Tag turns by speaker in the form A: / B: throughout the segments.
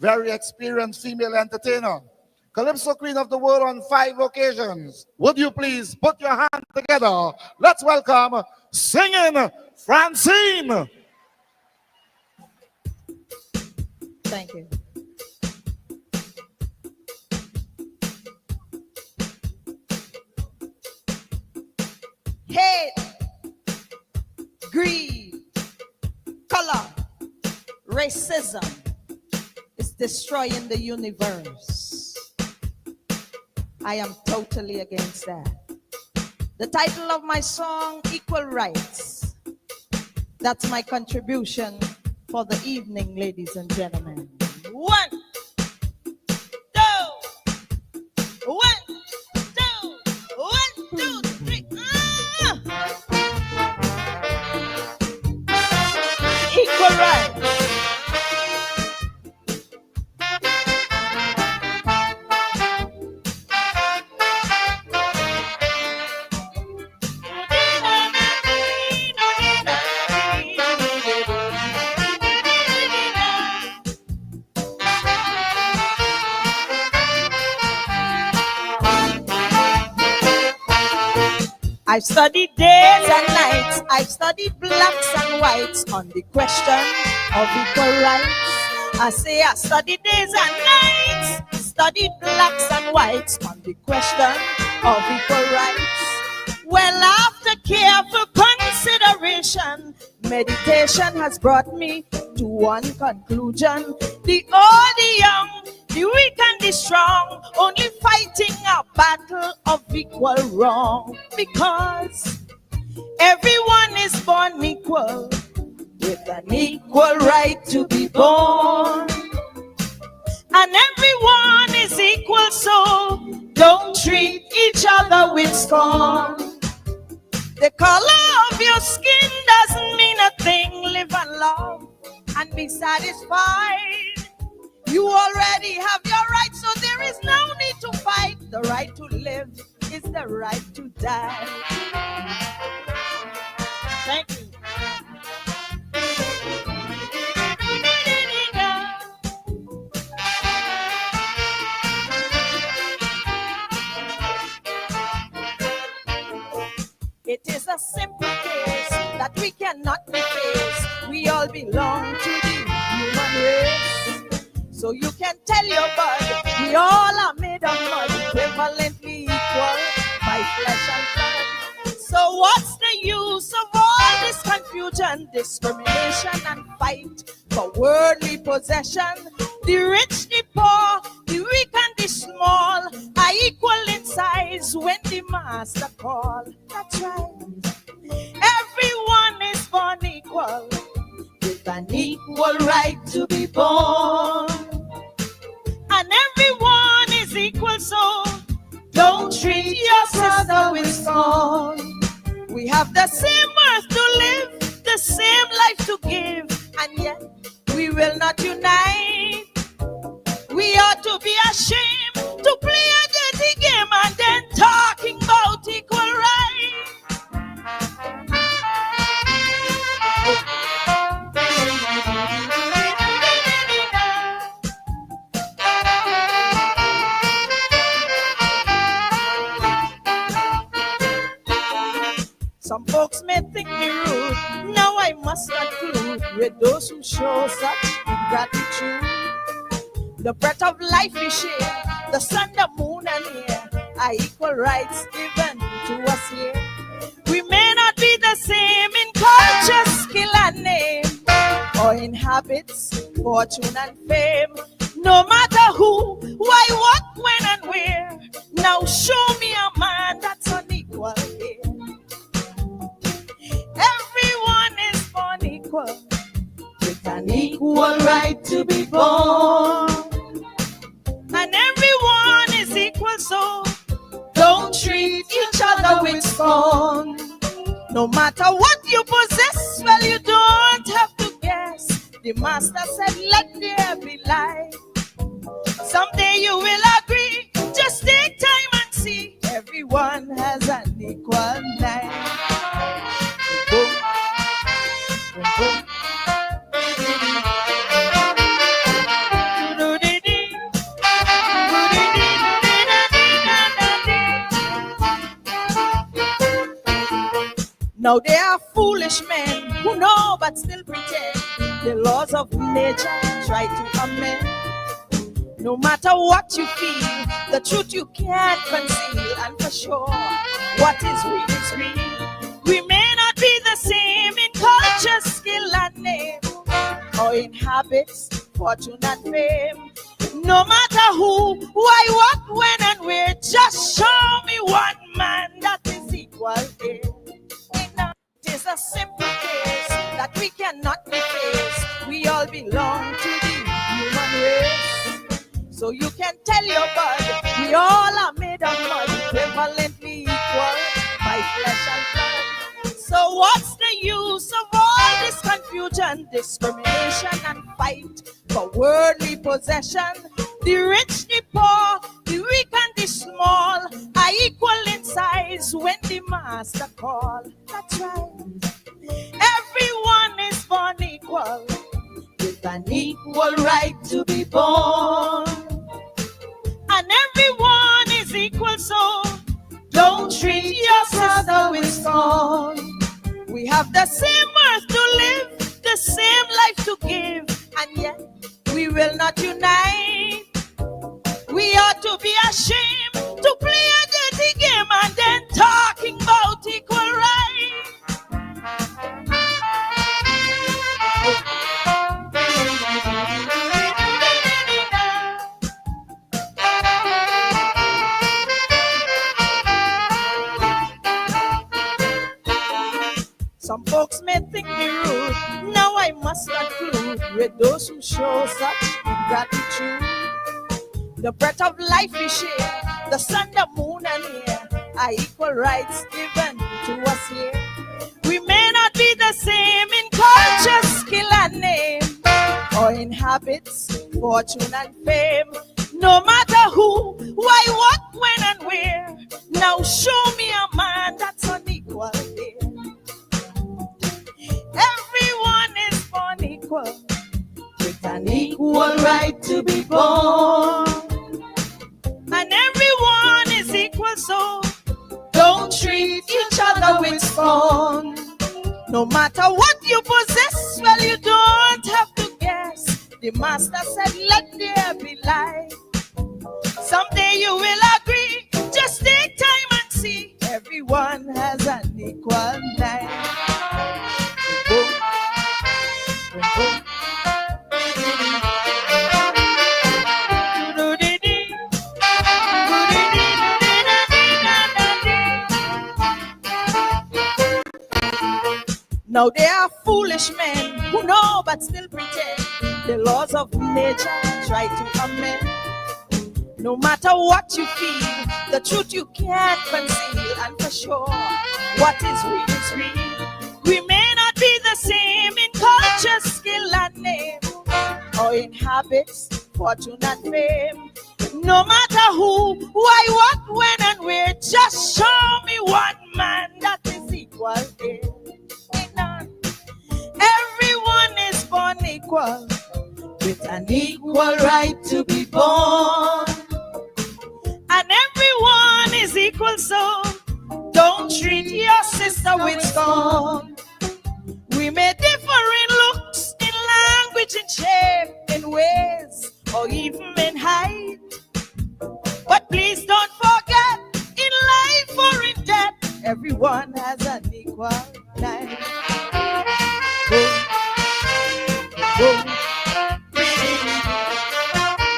A: very experienced female entertainer, Calypso Queen of the World on 5 occasions. Would you please put your hands together? Let's welcome singing Francine.
B: Thank you. Hate, greed, color, racism is destroying the universe. I am totally against that. The title of my song, Equal Rights. That's my contribution for the evening, ladies and gentlemen. 1, 2, 1, 2, 1, 2, 3. Equal rights. I've studied days and nights, I've studied blacks and whites on the question of equal rights. I say I studied days and nights, studied blacks and whites on the question of equal rights. Well, after careful consideration, meditation has brought me to one conclusion. The old, the young, the weak and the strong, only fighting a battle of equal wrong. Because everyone is born equal, with an equal right to be born. And everyone is equal, so don't treat each other with scorn. The color of your skin doesn't mean a thing. Live and love and be satisfied. You already have your rights, so there is no need to fight. The right to live is the right to die. Thank you. It is a simple case that we cannot be faced. We all belong to the human race. So you can tell your bud, we all are made of mud, equivalently equal by flesh and blood. So what's the use of all this confusion, discrimination and fight for worldly possession? The rich, the poor, the weak and the small are equal in size when the master call. That's right. Everyone is born equal, with an equal right to be born. And everyone is equal, so don't treat your brother with scorn. We have the same earth to live, the same life to give, and yet we will not unite. We ought to be ashamed to play a dirty game and then talking about equal rights. Some folks may think me rude. Now I must conclude with those who show such ingratitude. The breath of life we share, the sun, the moon, and air are equal rights given to us here. We may not be the same in culture, skill, and name, or in habits, fortune, and fame. No matter who, why, what, when, and where. Now show me a man that's unequal here. Everyone is born equal, with an equal right to be born. And everyone is equal, so don't treat each other with scorn. No matter what you possess, well, you don't have to guess. The master said, let there be light. Someday you will agree. Just take time and see. Everyone has an equal life. Boom. Boom, boom. Now there are foolish men who know but still pretend the laws of nature try to amend. No matter what you feel, the truth you can't conceal, and for sure, what is real is real. We may not be the same in culture, skill, and name, or in habits, fortune, and fame. No matter who, why, what, when, and where, just show me one man that is equal here. It is a simple case that we cannot be faced. We all belong to the human race. So you can tell your bud, we all are made of mud, equivalently equal by flesh and blood. So what's the use of all this confusion, discrimination, and fight for worldly possession? The rich, the poor, the weak, and the small are equal in size when the master call. That's right. Everyone is born equal, with an equal right to be born. And everyone is equal, so don't treat your sister with scorn. We have the same earth to live, the same life to give, and yet we will not unite. We ought to be ashamed to play a dirty game and then talking about equal rights. Some folks may think me rude. Now I must conclude with those who show such ingratitude. The breath of life we share, the sun, the moon, and air are equal rights given to us here. We may not be the same in culture, skill, and name, or in habits, fortune, and fame. No matter who, why, what, when, and where. Now show me a man that's unequal here. Everyone is born equal, with an equal right to be born. And everyone is equal, so don't treat each other with scorn. No matter what you possess, well, you don't have to guess. The master said, let there be light. Someday you will agree. Just take time and see. Everyone has an equal life. Now there are foolish men who know but still pretend the laws of nature try to amend. No matter what you feel, the truth you can't conceal, and for sure, what is real is real. We may not be the same in culture, skill, and name, or in habits, fortune, and fame. No matter who, why, what, when, and where, just show me one man that is equal here. Everyone is born equal, with an equal right to be born. And everyone is equal, so don't treat your sister with scorn. We may differ in looks, in language, in shape, in ways, or even in height. But please don't forget, in life or in death, everyone has an equal life.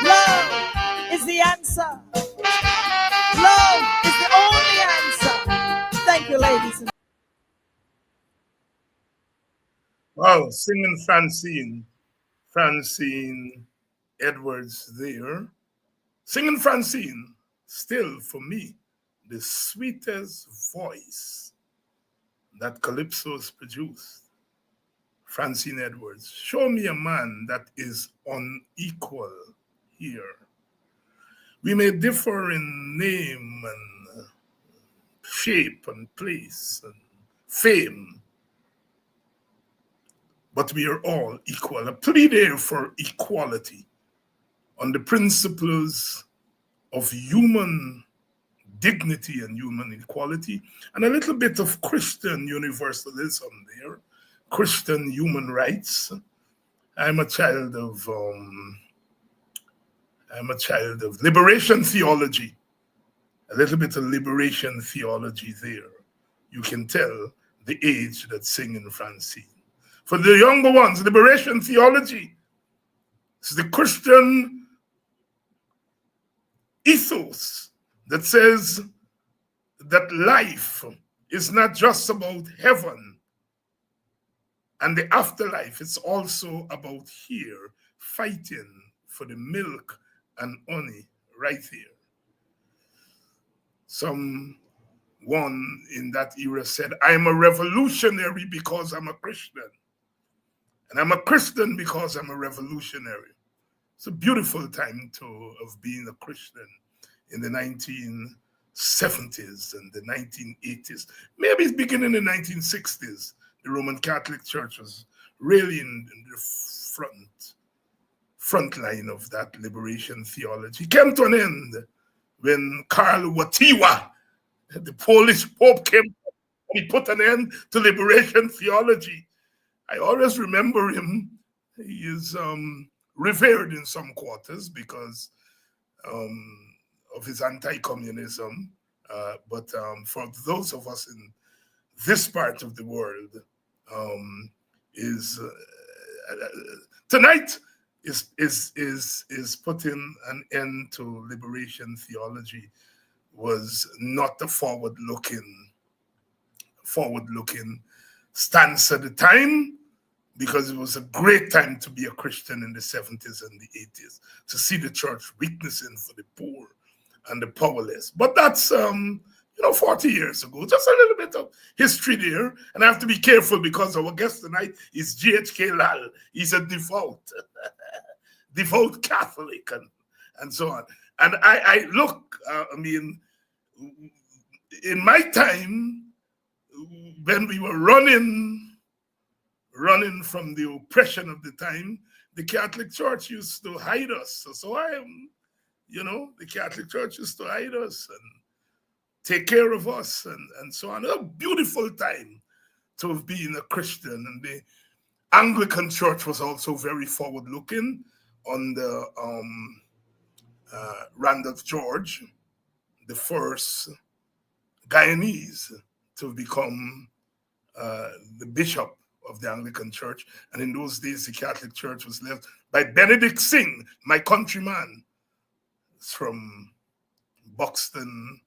B: Love is the answer. Love is the only answer. Thank you, ladies.
C: Wow, singing Francine Edwards there. Singing Francine, still for me, the sweetest voice that Calypso's produced. Francine Edwards, show me a man that is unequal here. We may differ in name and shape and place and fame, but we are all equal. A plea there for equality on the principles of human dignity and human equality, and a little bit of Christian universalism there, Christian human rights. I'm a child of liberation theology, a little bit of liberation theology there. You can tell the age that's singing Francine. For the younger ones, liberation theology is the Christian ethos that says that life is not just about heaven and the afterlife, it's also about here, fighting for the milk and honey right here. Someone in that era said, I'm a revolutionary because I'm a Christian. And I'm a Christian because I'm a revolutionary. It's a beautiful time of being a Christian in the 1970s and the 1980s. Maybe it's beginning in the 1960s. The Roman Catholic Church was really in the front line of that liberation theology. It came to an end when Karl Wojtyła, the Polish Pope, came and he put an end to liberation theology. I always remember him. He is revered in some quarters because of his anti-communism. But for those of us in this part of the world, tonight is putting an end to liberation theology was not a forward-looking stance at the time, because it was a great time to be a Christian in the 70s and the 80s, to see the church witnessing for the poor and the powerless. But that's 40 years ago. Just a little bit of history there. And I have to be careful because our guest tonight is GHK Lall. He's a devout Catholic and so on. And I look, in my time, when we were running from the oppression of the time, the Catholic Church used to hide us. So I am, the Catholic Church used to hide us and take care of us and so on. A beautiful time to have been a Christian. And the Anglican Church was also very forward-looking under Randolph George, the first Guyanese to become the bishop of the Anglican Church. And in those days, the Catholic Church was led by Benedict Singh, my countryman. It's from Buxton,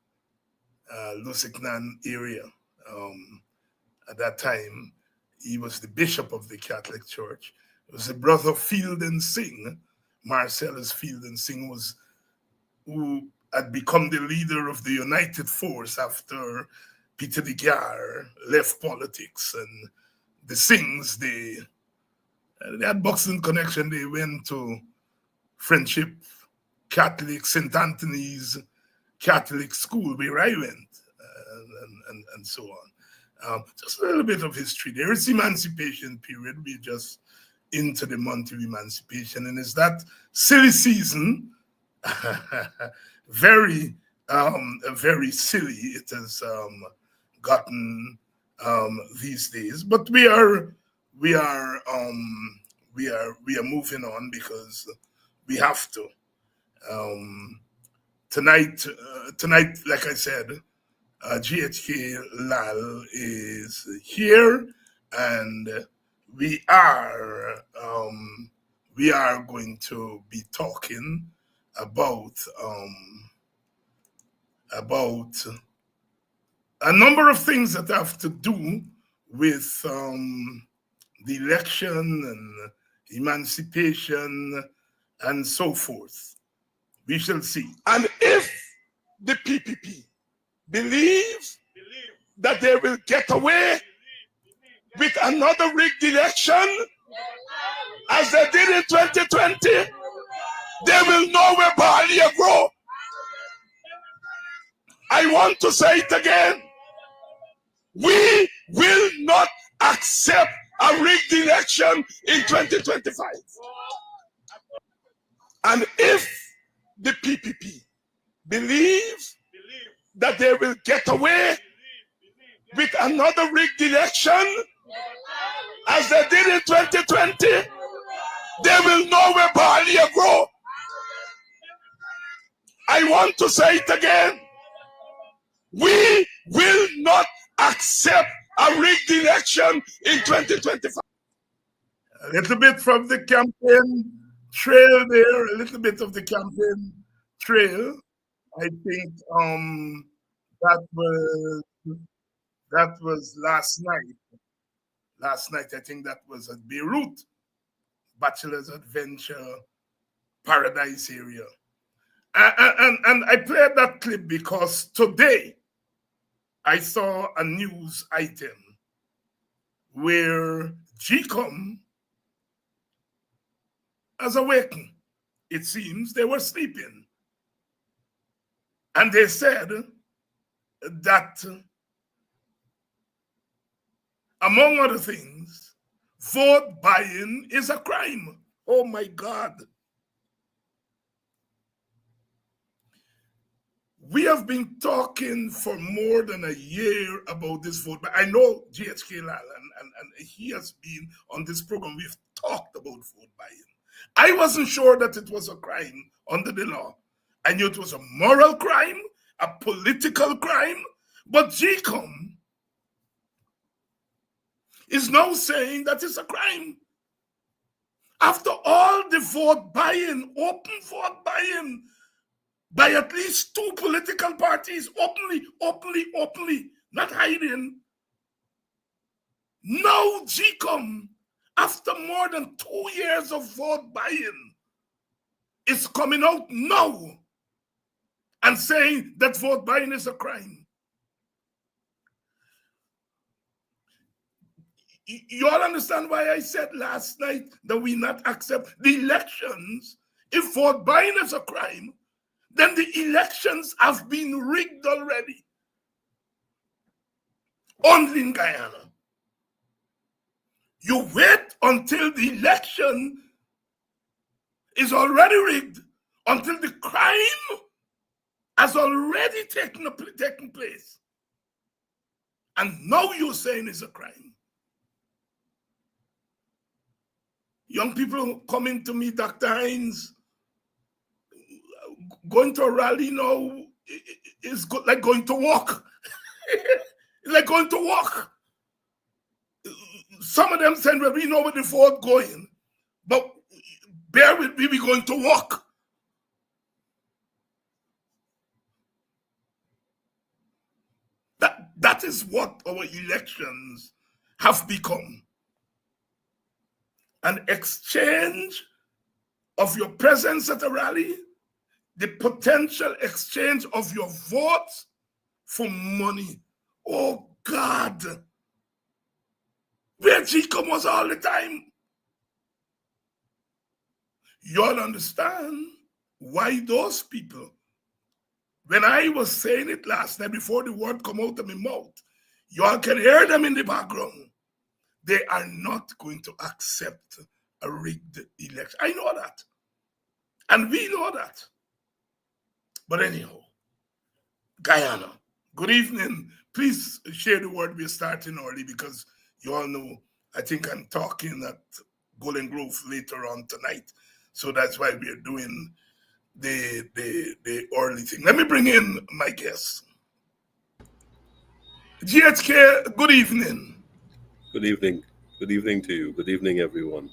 C: Lusignan area. At that time, he was the bishop of the Catholic Church. It was a brother Field and Singh, Marcellus Field and Singh, who had become the leader of the United Force after Peter de Geer left politics. And the Singhs, they had Buxton connection. They went to Friendship Catholic, St. Anthony's Catholic school where I went, and so on. Just a little bit of history. There is emancipation period. We're just into the month of emancipation, and it's that silly season, very silly it has gotten these days. But we are moving on because we have to. Tonight, like I said, GHK Lall is here, and we are going to be talking about a number of things that have to do with the election and emancipation and so forth. We shall see.
D: And if the PPP believes that they will get away with another rigged election, as they did in 2020, they will know where barley grow. I want to say it again. We will not accept a rigged election in 2025. And if the PPP believes that they will get away with another rigged election as they did in 2020, they will know where barley grow. I want to say it again. We will not accept a rigged election in 2025.
C: A little bit from the campaign trail there, a little bit of the campaign trail. I think that was last night. Last night, I think that was at Beirut, Bachelor's Adventure Paradise area. And I played that clip because today I saw a news item where GCOM has awakened. It seems they were sleeping. And they said that, among other things, vote buying is a crime. Oh my God. We have been talking for more than a year about this vote. But I know GHK Lall, and he has been on this program. We've talked about vote buying. I wasn't sure that it was a crime under the law. I knew it was a moral crime, a political crime, but GCOM is now saying that it's a crime. After all the vote buying, open vote buying, by at least two political parties, openly, not hiding. Now GCOM, after more than 2 years of vote buying, is coming out now and saying that vote buying is a crime. You all understand why I said last night that we not accept the elections? If vote buying is a crime, then the elections have been rigged already. Only in Guyana. You wait until the election is already rigged, until the crime has already taken place. And now you're saying it's a crime. Young people coming to me, Dr. Hines, going to a rally now is like going to walk. It's like going to walk. Some of them saying, well, we know where the vote going, but bear with me, we're going to walk. That is what our elections have become. An exchange of your presence at a rally, the potential exchange of your votes for money. Oh God, where GCOM was all the time. You all understand why those people, when I was saying it last night before the word come out of my mouth, you all can hear them in the background. They are not going to accept a rigged election. I know that. And we know that. But anyhow, Guyana, good evening. Please share the word. We're starting early because you all know, I think I'm talking at Golden Grove later on tonight. So that's why we're doing the early thing. Let me bring in my guests. GHK, good evening.
E: Good evening. Good evening to you. Good evening, everyone.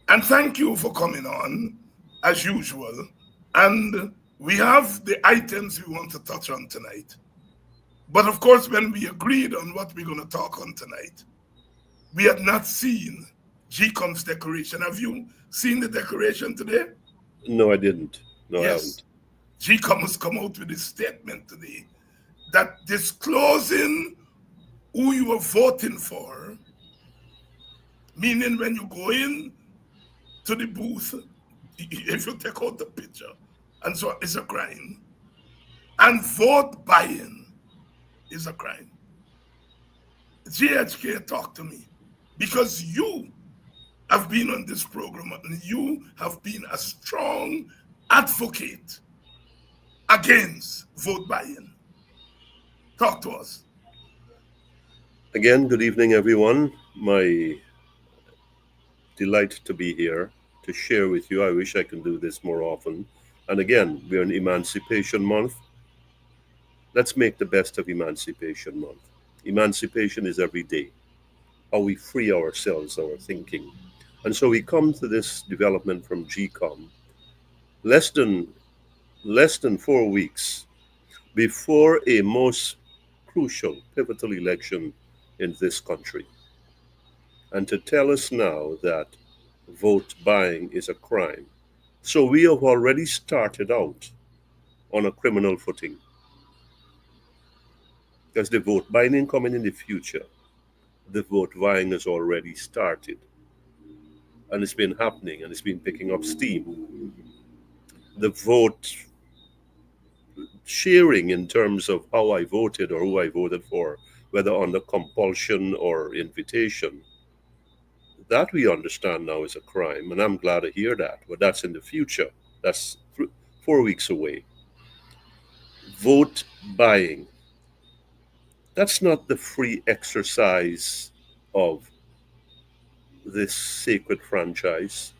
C: And thank you for coming on, as usual. And we have the items we want to touch on tonight. But of course, when we agreed on what we're going to talk on tonight, we had not seen GCOM's declaration. Have you seen the declaration today?
E: No, I didn't. No,
C: yes.
E: I haven't.
C: GCOM has come out with a statement today that disclosing who you are voting for, meaning when you go in to the booth, if you take out the picture, and so it's a crime. And vote buying is a crime. GHK, talk to me. Because you have been on this program and you have been a strong advocate against vote buying. Talk to us.
E: Again, good evening, everyone. My delight to be here to share with you. I wish I can do this more often. And again, we're in Emancipation Month. Let's make the best of Emancipation Month. Emancipation is every day, how we free ourselves, our thinking. And so we come to this development from GCOM less than less than 4 weeks before a most crucial, pivotal election in this country. And to tell us now that vote buying is a crime. So we have already started out on a criminal footing because the vote buying coming in the future, the vote buying has already started and it's been happening and it's been picking up steam. The vote sharing in terms of how I voted or who I voted for, whether under compulsion or invitation, that we understand now is a crime, and I'm glad to hear that. But that's in the future. That's 4 weeks away. Vote buying. That's not the free exercise of this sacred franchise.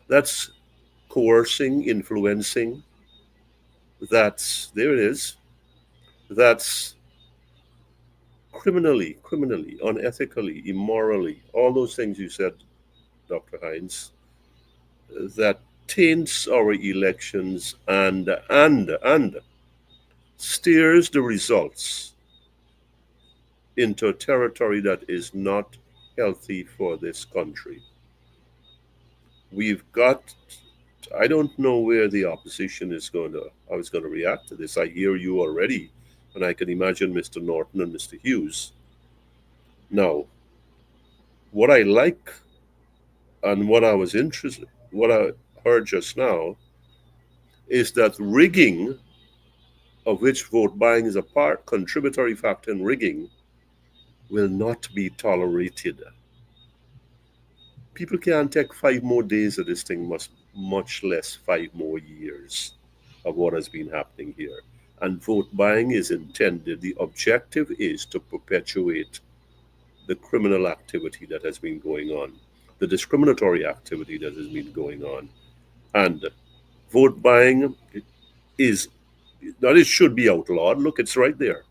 E: That's coercing, influencing. That's, there it is. That's criminally, unethically, immorally, all those things you said, Dr. Hines, that taints our elections and steers the results into a territory that is not healthy for this country. We've got, I don't know where the opposition is going to, how it's going to react to this. I hear you already, and I can imagine Mr. Norton and Mr. Hughes. Now, what I like and what I was interested, what I heard just now, is that rigging, of which vote buying is a part, contributory factor in rigging, will not be tolerated. People can't take 5 more days of this thing, much less 5 more years of what has been happening here. And vote buying is intended, the objective is to perpetuate the criminal activity that has been going on, the discriminatory activity that has been going on. And vote buying is, that it should be outlawed. Look, it's right there.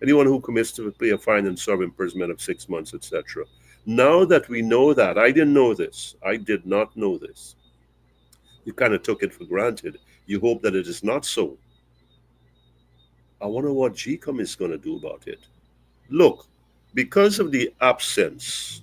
E: Anyone who commits to pay a fine and serve imprisonment of 6 months, etc. Now that we know that, I didn't know this. I did not know this. You kind of took it for granted. You hope that it is not so. I wonder what GCOM is going to do about it. Look, because of the absence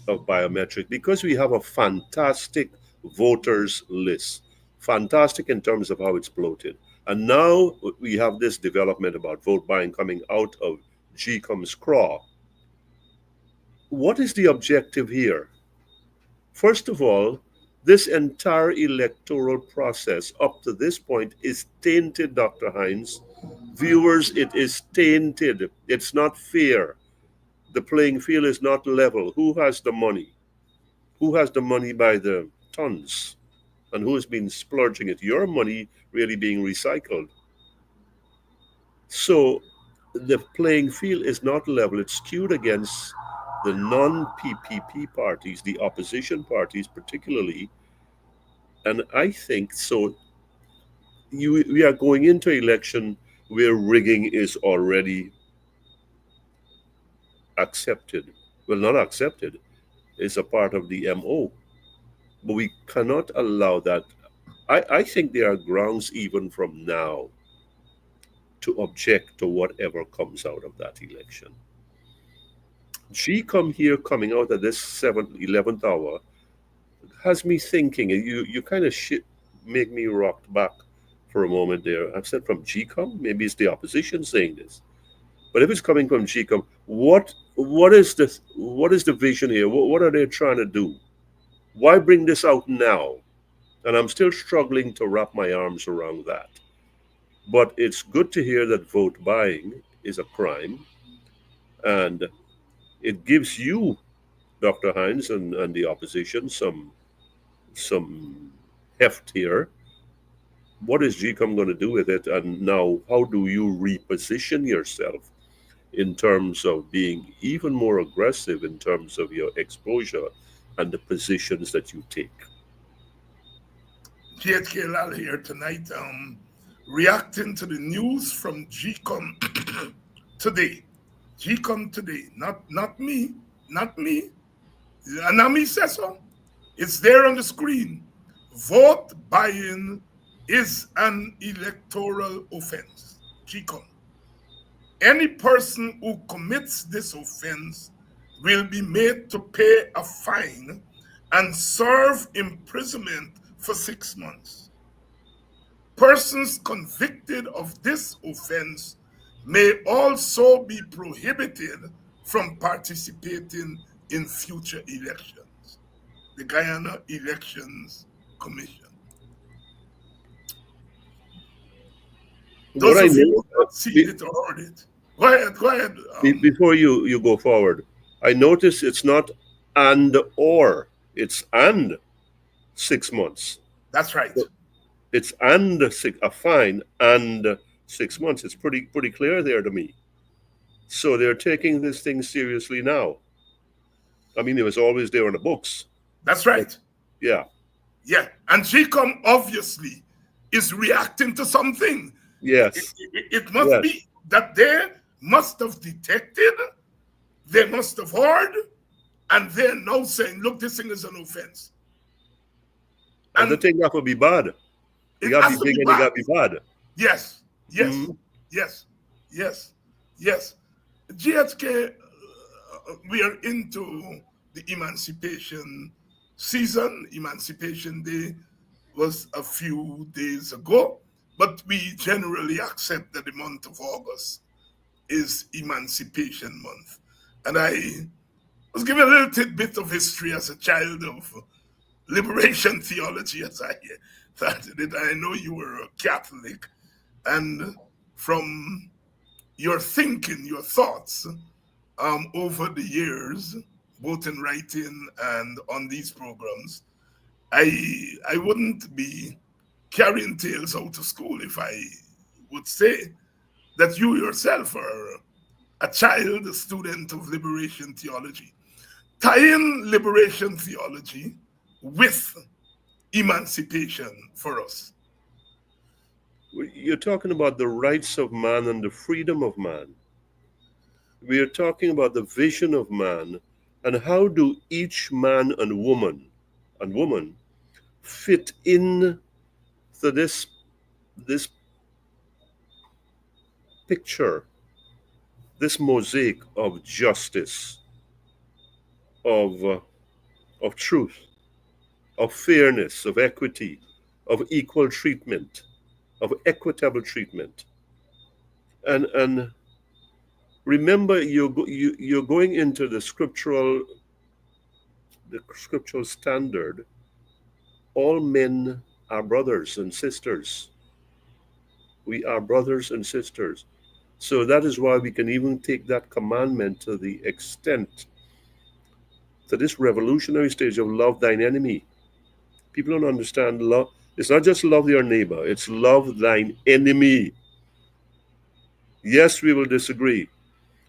E: of biometric, because we have a fantastic voters list, fantastic in terms of how it's bloated, and now we have this development about vote buying coming out of GCOM's craw. What is the objective here? First of all, this entire electoral process up to this point is tainted, Dr. Hines. Viewers, it is tainted. It's not fair. The playing field is not level. Who has the money? Who has the money by the tons? And who has been splurging it? Your money really being recycled. So the playing field is not level. It's skewed against the non-PPP parties, the opposition parties particularly. And I think so. We are going into an election where rigging is already accepted. Well, not accepted. It's a part of the MO. But we cannot allow that. I think there are grounds even from now to object to whatever comes out of that election. GCOM here coming out at this 11th hour has me thinking, and you kind of make me rocked back for a moment there. I've said from GCOM, maybe it's the opposition saying this. But if it's coming from GCOM, what is the vision here? What are they trying to do? Why bring this out now? And I'm still struggling to wrap my arms around that. But it's good to hear that vote buying is a crime. And it gives you, Dr. Hines, and the opposition some heft here. What is GCOM going to do with it? And now, how do you reposition yourself in terms of being even more aggressive in terms of your exposure and the positions that you take?
C: GHK Lall here tonight, reacting to the news from GCOM today. GCOM today, not me, not me. And now me says so. It's there on the screen. Vote buying is an electoral offense. GCOM. Any person who commits this offense will be made to pay a fine and serve imprisonment for 6 months. Persons convicted of this offense may also be prohibited from participating in future elections. The Guyana Elections Commission.
E: What
C: Those
E: I
C: of you who
E: know,
C: have not seen it or heard it, go ahead, go ahead.
E: before you go forward, I notice it's not and or, it's and 6 months.
C: That's right.
E: It's and a fine and 6 months. It's pretty clear there to me. So they're taking this thing seriously now. I mean, it was always there in the books.
C: That's right.
E: Yeah.
C: Yeah. And GCOM obviously is reacting to something.
E: Yes.
C: It must
E: Yes.
C: be that they must have detected, they must have heard, and they're now saying, look, this thing is an offense.
E: And the thing that would be bad. You got to be big and you got to be bad.
C: Yes, yes, yes, yes, yes. GHK, we are into the emancipation season. Emancipation Day was a few days ago, but we generally accept that the month of August is Emancipation Month. And I was given a little tidbit of history as a child of liberation theology, as I started it. I know you were a Catholic, and from your thinking, your thoughts over the years, both in writing and on these programs, I wouldn't be carrying tales out of school if I would say that you yourself are a child, a student of liberation theology. Tying liberation theology with emancipation for us.
E: You're talking about the rights of man and the freedom of man. We are talking about the vision of man and how do each man and woman fit in to this picture, this mosaic of justice, of truth, of fairness, of equity, of equal treatment, of equitable treatment. And remember, you're going into the scriptural standard. All men are brothers and sisters. We are brothers and sisters. So that is why we can even take that commandment to the extent, to this revolutionary stage of love thine enemy. People don't understand love. It's not just love your neighbor, it's love thine enemy. Yes, we will disagree.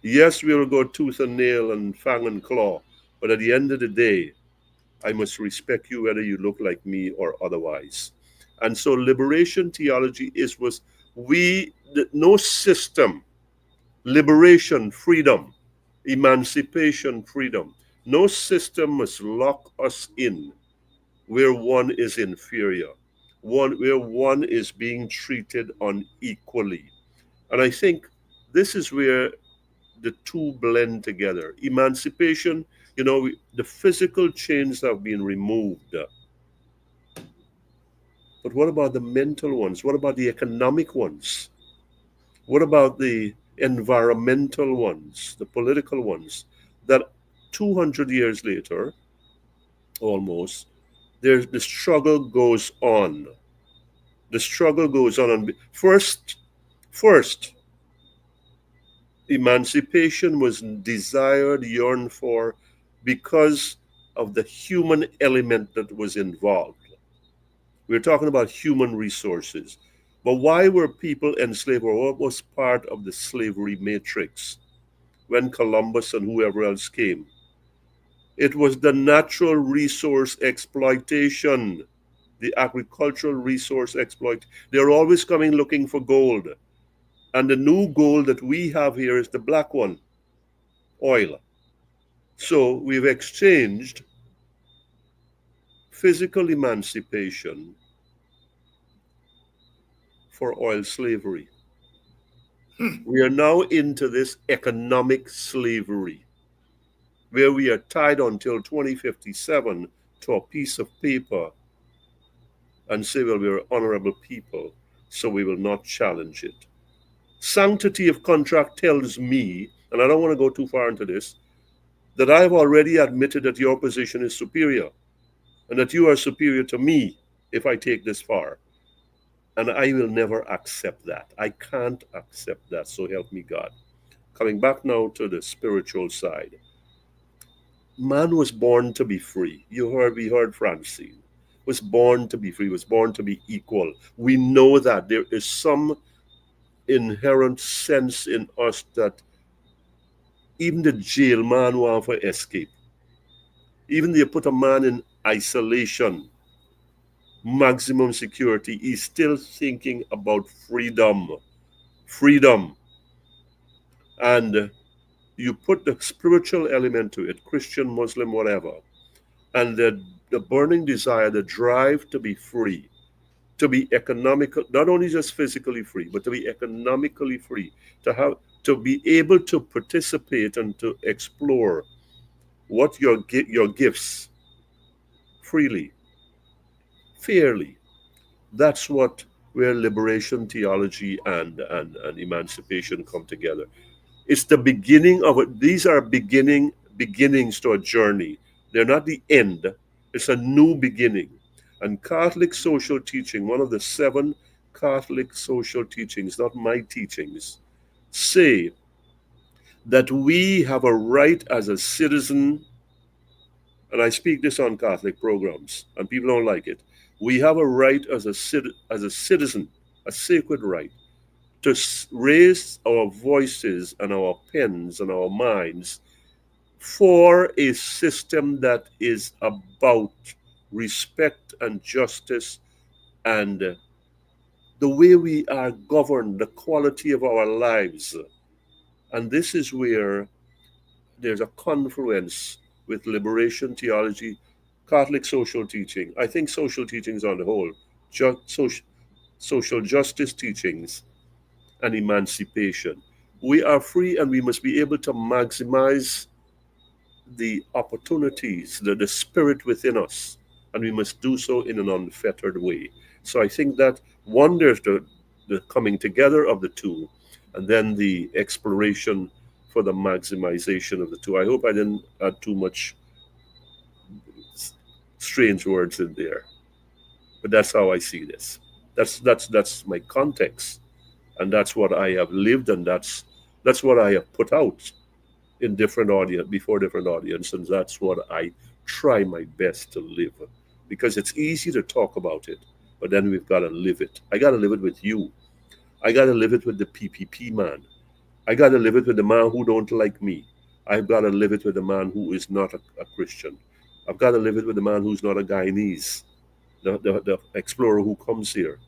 E: Yes, we will go tooth and nail and fang and claw. But at the end of the day, I must respect you whether you look like me or otherwise. And so liberation theology was no system, liberation, freedom, emancipation, freedom. No system must lock us in where one is inferior, where one is being treated unequally. And I think this is where the two blend together. Emancipation, the physical chains have been removed. But what about the mental ones? What about the economic ones? What about the environmental ones, the political ones? That 200 years later, almost, the struggle goes on. The struggle goes on. And first, emancipation was desired, yearned for, because of the human element that was involved. We're talking about human resources. But why were people enslaved, or what was part of the slavery matrix when Columbus and whoever else came? It was the natural resource exploitation, the agricultural resource exploit. They're always coming looking for gold. And the new gold that we have here is the black one, oil. So we've exchanged physical emancipation for oil slavery. We are now into this economic slavery where we are tied until 2057 to a piece of paper and say, well, we are honorable people, so we will not challenge it. Sanctity of contract tells me, and I don't want to go too far into this, that I've already admitted that your position is superior and that you are superior to me if I take this far. And I will never accept that. I can't accept that, so help me God. Coming back now to the spiritual side. Man was born to be free. We heard Francine. Was born to be free, was born to be equal. We know that there is some inherent sense in us that even the jail man want for escape. Even they put a man in isolation, maximum security, he's still thinking about freedom. Freedom. And you put the spiritual element to it, Christian, Muslim, whatever, and the burning desire, the drive to be free, to be economical, not only just physically free, but to be economically free, to be able to participate and to explore what your gifts freely, fairly. That's what where liberation theology and emancipation come together. It's the beginning of it. These are beginnings to a journey. They're not the end. It's a new beginning. And Catholic social teaching, one of the 7 Catholic social teachings, not my teachings, say that we have a right as a citizen, and I speak this on Catholic programs, and people don't like it. We have a right as a citizen, a sacred right, to raise our voices and our pens and our minds for a system that is about respect and justice and the way we are governed, the quality of our lives. And this is where there's a confluence with liberation theology, Catholic social teaching. I think social teachings on the whole, social justice teachings, and emancipation. We are free and we must be able to maximize the opportunities, the spirit within us, and we must do so in an unfettered way. So I think that one, there's the coming together of the two, and then the exploration for the maximization of the two. I hope I didn't add too much strange words in there, but that's how I see this. That's my context, and that's what I have lived, and that's what I have put out in different audience before different audience, and that's what I try my best to live, because it's easy to talk about it, but then we've got to live it. I got to live it with you. I got to live it with the PPP man. I got to live it with the man who don't like me. I've got to live it with the man who is not a Christian. I've got to live it with the man who's not a Guyanese, the explorer who comes here.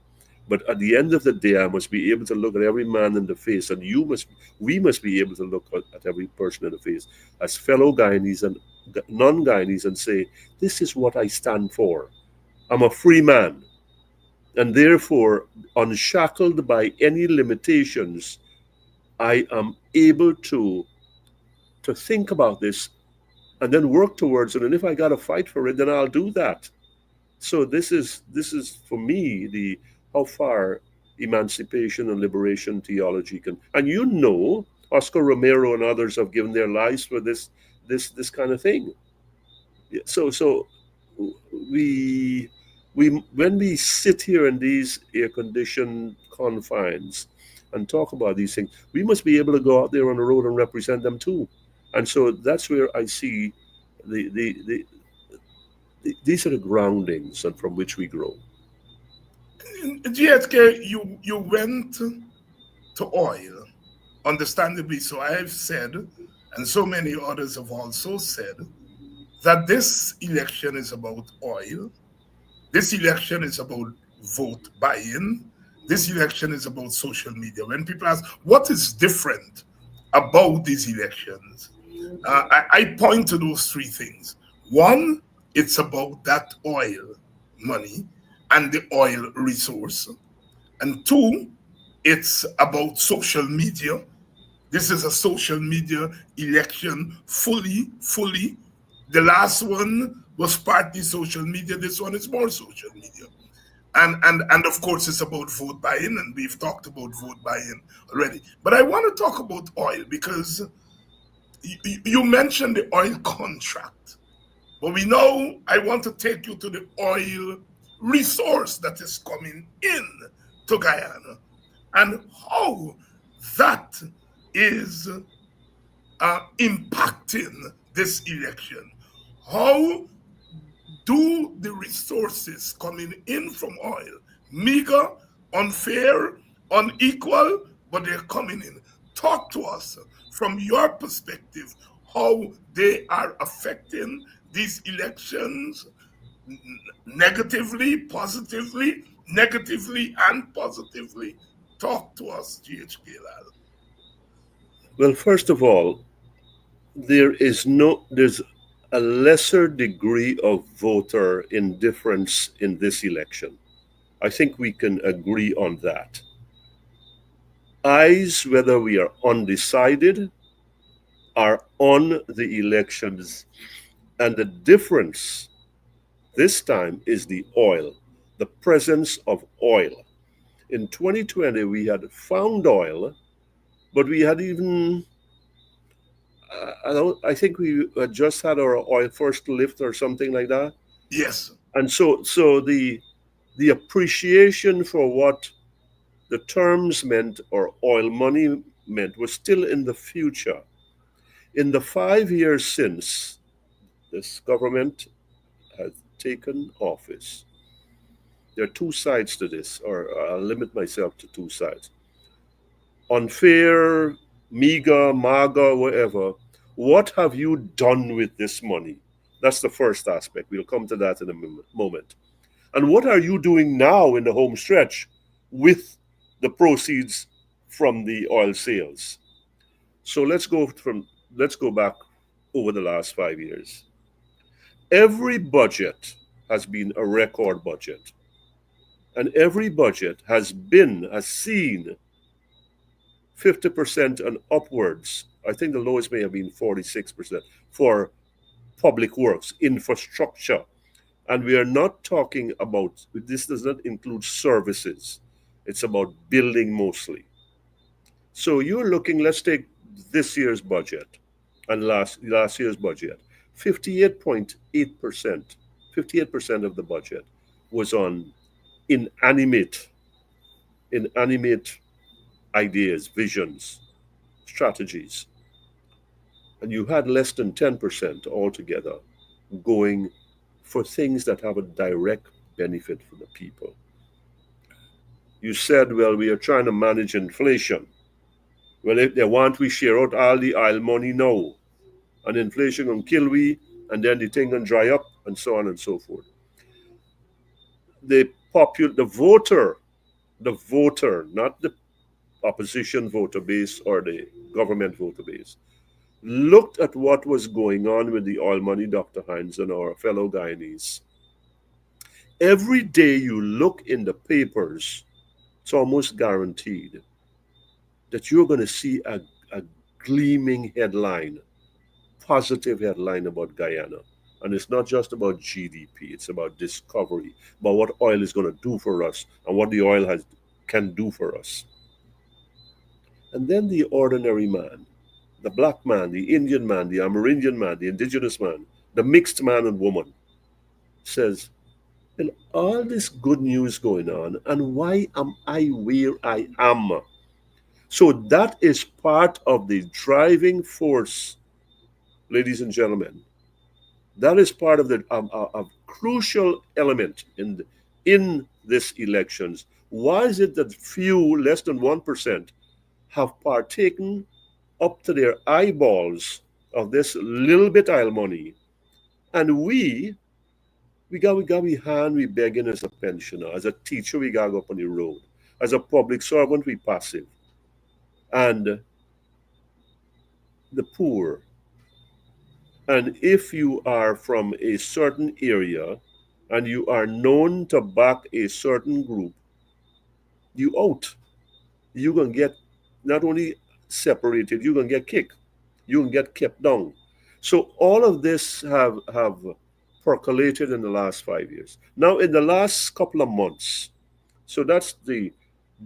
E: But at the end of the day, I must be able to look at every man in the face, and we must be able to look at every person in the face as fellow Guyanese and non-Guyanese and say, this is what I stand for. I'm a free man, and therefore, unshackled by any limitations, I am able to think about this and then work towards it. And if I got to fight for it, then I'll do that. So this is for me the how far emancipation and liberation theology can. And Oscar Romero and others have given their lives for this kind of thing. So we when we sit here in these air-conditioned confines and talk about these things, we must be able to go out there on the road and represent them too. And so that's where I see these are the groundings and from which we grow.
C: GHK, you went to oil, understandably so. I have said, and so many others have also said, that this election is about oil. This election is about vote buy-in. This election is about social media. When people ask what is different about these elections, I point to those three things. One, it's about that oil money and the oil resource. And two, it's about social media. This is a social media election, fully. The last one was partly social media. This one is more social media. And of course, it's about vote buy-in, and we've talked about vote buy-in already. But I want to talk about oil because you mentioned the oil contract. But we know I want to take you to the oil resource that is coming in to Guyana and how that is impacting this election. How do the resources coming in from oil, meager, unfair, unequal, but they're coming in? Talk to us from your perspective how they are affecting these elections negatively, positively, negatively, and positively. Talk to us, GHK Lall.
E: Well, first of all, there's a lesser degree of voter indifference in this election. I think we can agree on that. Eyes, whether we are undecided, are on the elections, and the difference this time is the oil, the presence of oil. In 2020, we had found oil, but we had even I think we had just had our oil first lift or something like that.
C: Yes.
E: And so the appreciation for what the terms meant or oil money meant was still in the future. In the 5 years since this government has taken office, there are two sides to this, or I'll limit myself to two sides. Unfair, meager, maga, whatever. What have you done with this money? That's the first aspect. We'll come to that in a moment. And what are you doing now in the home stretch with the proceeds from the oil sales? So let's go back over the last 5 years. Every budget has been a record budget. And every budget has seen 50% and upwards. I think the lowest may have been 46% for public works, infrastructure. And we are not talking about, this does not include services. It's about building mostly. So you're looking, let's take this year's budget and last year's budget. 58.8%, 58% of the budget was on inanimate ideas, visions, strategies. And you had less than 10% altogether going for things that have a direct benefit for the people. You said, well, we are trying to manage inflation. Well, if they want, we share out all the oil money now. And inflation gonna kill we, and then the thing gonna dry up, and so on and so forth. The voter, not the opposition voter base or the government voter base, looked at what was going on with the oil money, Dr. Hines, and our fellow Guyanese. Every day you look in the papers, it's almost guaranteed that you're going to see a gleaming headline, positive headline about Guyana. And it's not just about GDP, it's about discovery, about what oil is going to do for us and what the oil can do for us. And then the ordinary man, the black man, the Indian man, the Amerindian man, the indigenous man, the mixed man and woman says, well, all this good news going on, and why am I where I am? So that is part of the driving force, ladies and gentlemen. That is part of the a crucial element in this elections? Why is it that few, less than 1%, have partaken up to their eyeballs of this little bit of money? And we hand we begging as a pensioner, as a teacher we got go up on the road, as a public servant we passive, and the poor. And if you are from a certain area and you are known to back a certain group, you out. You gonna get not only separated, you gonna get kicked. You gonna get kept down. So all of this have percolated in the last 5 years. Now in the last couple of months, so that's the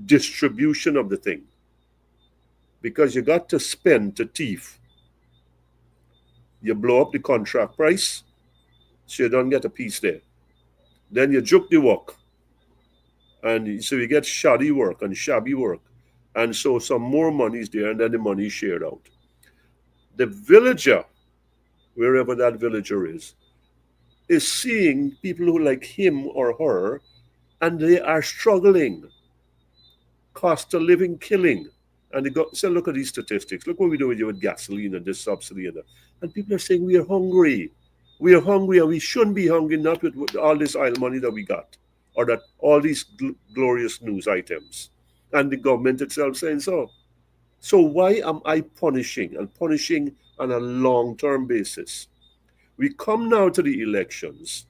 E: distribution of the thing. Because you got to spend to thief. You blow up the contract price, so you don't get a piece there. Then you juke the work. And so you get shoddy work and shabby work. And so some more money is there, and then the money is shared out. The villager, wherever that villager is seeing people who like him or her, and they are struggling. Cost of living killing. And they go, say, look at these statistics. Look what we do with gasoline and this subsidy and that. And people are saying we are hungry. We are hungry, and we shouldn't be hungry, not with all this oil money that we got, or that all these glorious news items. And the government itself saying so. So why am I punishing and punishing on a long-term basis? We come now to the elections,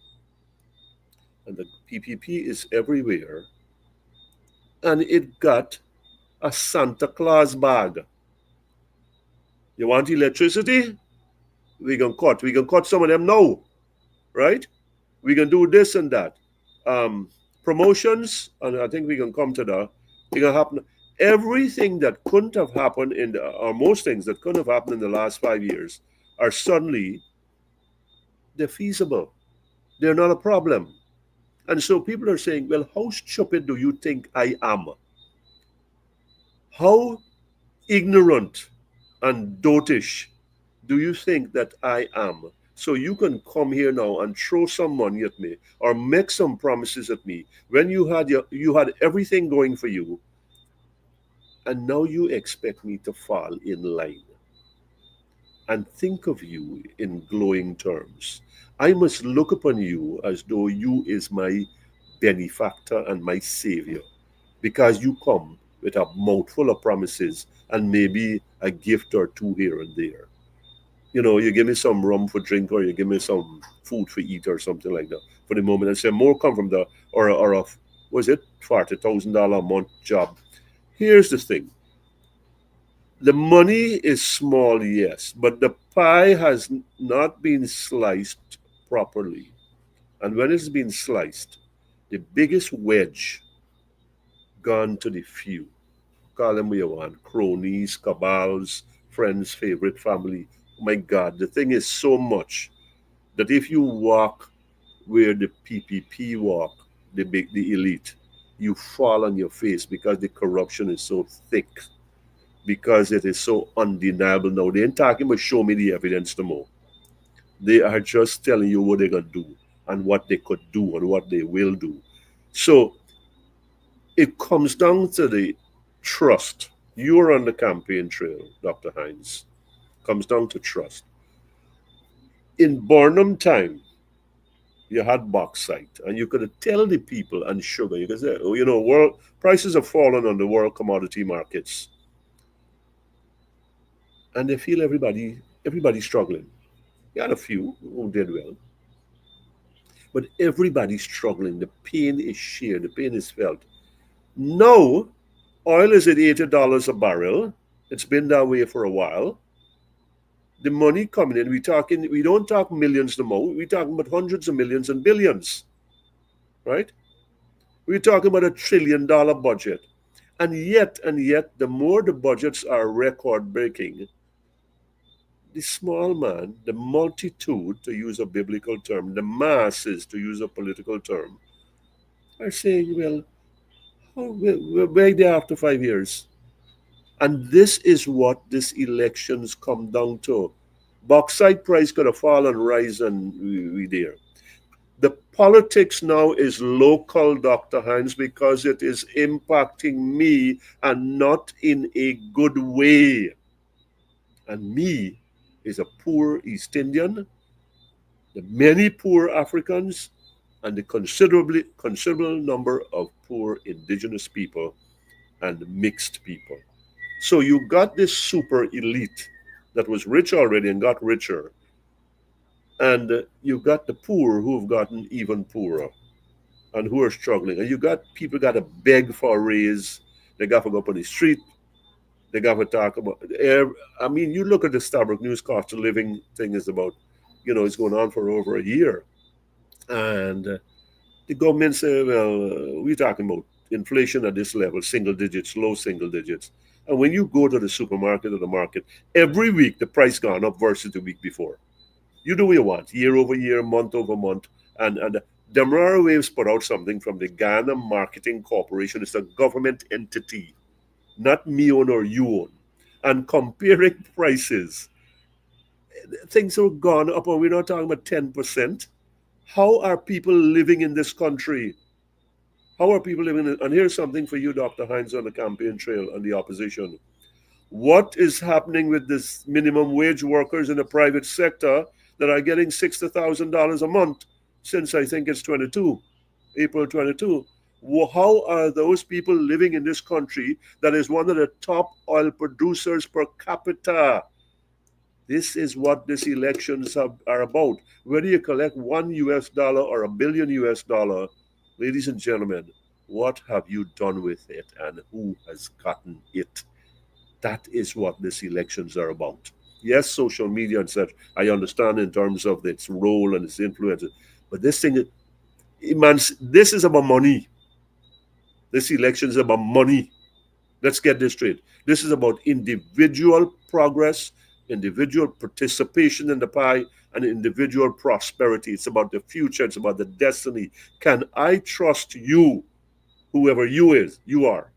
E: and the PPP is everywhere, and it got a Santa Claus bag. You want electricity? We can cut some of them now, right? We can do this and that. Promotions, and I think we can come to that. It can happen. Everything that couldn't have happened or most things that couldn't have happened in the last 5 years are suddenly they're feasible. They're not a problem. And so people are saying, well, how stupid do you think I am? How ignorant and dotish do you think that I am? So you can come here now and throw some money at me or make some promises at me when you had everything going for you, and now you expect me to fall in line and think of you in glowing terms. I must look upon you as though you is my benefactor and my savior, because you come with a mouthful of promises and maybe a gift or two here and there. You give me some rum for drink, or you give me some food for eat or something like that for the moment, and say more come from the or a was it $40,000 a month job. Here's the thing. The money is small, yes, but the pie has not been sliced properly. And when it's been sliced, the biggest wedge gone to the few. Call them what you want, cronies, cabals, friends, favorite family. Oh my God, the thing is so much that if you walk where the PPP walk, the elite, you fall on your face because the corruption is so thick, because it is so undeniable now. They ain't talking about show me the evidence no more. They are just telling you what they're going to do and what they could do and what they will do. So it comes down to the trust. You're on the campaign trail, Dr. Hines. Comes down to trust. In Burnham time, you had bauxite, and you could tell the people, and sugar. You could say, oh, world prices have fallen on the world commodity markets, and they feel everybody's struggling. You had a few who did well, but everybody's struggling. The pain is shared. The pain is felt. Now, oil is at $80 a barrel. It's been that way for a while. The money coming in, we don't talk millions no more. We're talking about hundreds of millions and billions, right? We're talking about $1 trillion budget. And yet, the more the budgets are record breaking, the small man, the multitude, to use a biblical term, the masses, to use a political term, are saying, well, where are they after 5 years? And this is what these elections come down to. Bauxite price could have fallen, rise, and we there. The Politics now is local, Dr. Hines, because it is impacting me and not in a good way. And me is a poor East Indian, the many poor Africans, and the considerable number of poor indigenous people and mixed people. So you got this super elite that was rich already and got richer, and you got the poor who've gotten even poorer and who are struggling. And you got people got to beg for a raise. They got to go up on the street. They got to talk about air. I mean, you look at the Starbuck News cost of living thing is about, it's going on for over a year. And the government say, well, we're talking about inflation at this level, single digits, low single digits. And when you go to the supermarket or the market, every week the price gone up versus the week before. You do what you want, year over year, month over month. And Demerara Waves put out something from the Ghana Marketing Corporation. It's a government entity, not me own or you own. And comparing prices, things have gone up, and we're not talking about 10%. How are people living in this country? How are people living? And here's something for you, Dr. Hines, on the campaign trail and the opposition. What is happening with this minimum wage workers in the private sector that are getting $60,000 a month since I think it's April 22? How are those people living in this country that is one of the top oil producers per capita? This is what these elections are about. Whether you collect $1 or $1 billion, ladies and gentlemen, what have you done with it and who has gotten it? That is what these elections are about. Yes, social media and such, I understand in terms of its role and its influence, but this is about money. This election is about money. Let's get this straight. This is about individual progress, individual participation in the pie, and individual prosperity. It's about the future. It's about the destiny. Can I trust you, whoever you are,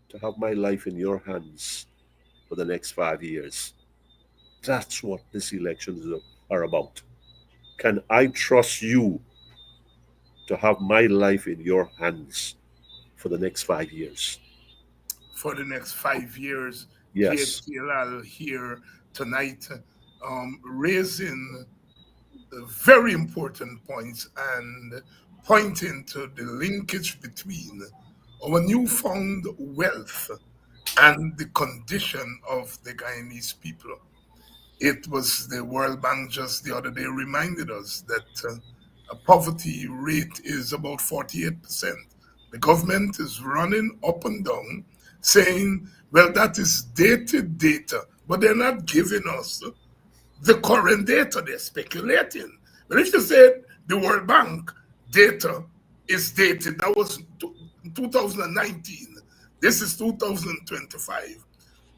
E: to have my life in your hands for the next 5 years? That's what these elections are about. Can I trust you to have my life in your hands for the next 5 years?
C: For the next 5 years,
E: Yes.
C: GHK Lall here tonight, raising very important points and pointing to the linkage between our newfound wealth and the condition of the Guyanese people. It was the World Bank just the other day reminded us that a poverty rate is about 48%. The government is running up and down saying, well, that is dated data, but they're not giving us the current data. They're speculating. But if you say the World Bank data is dated, that was 2019. This is 2025.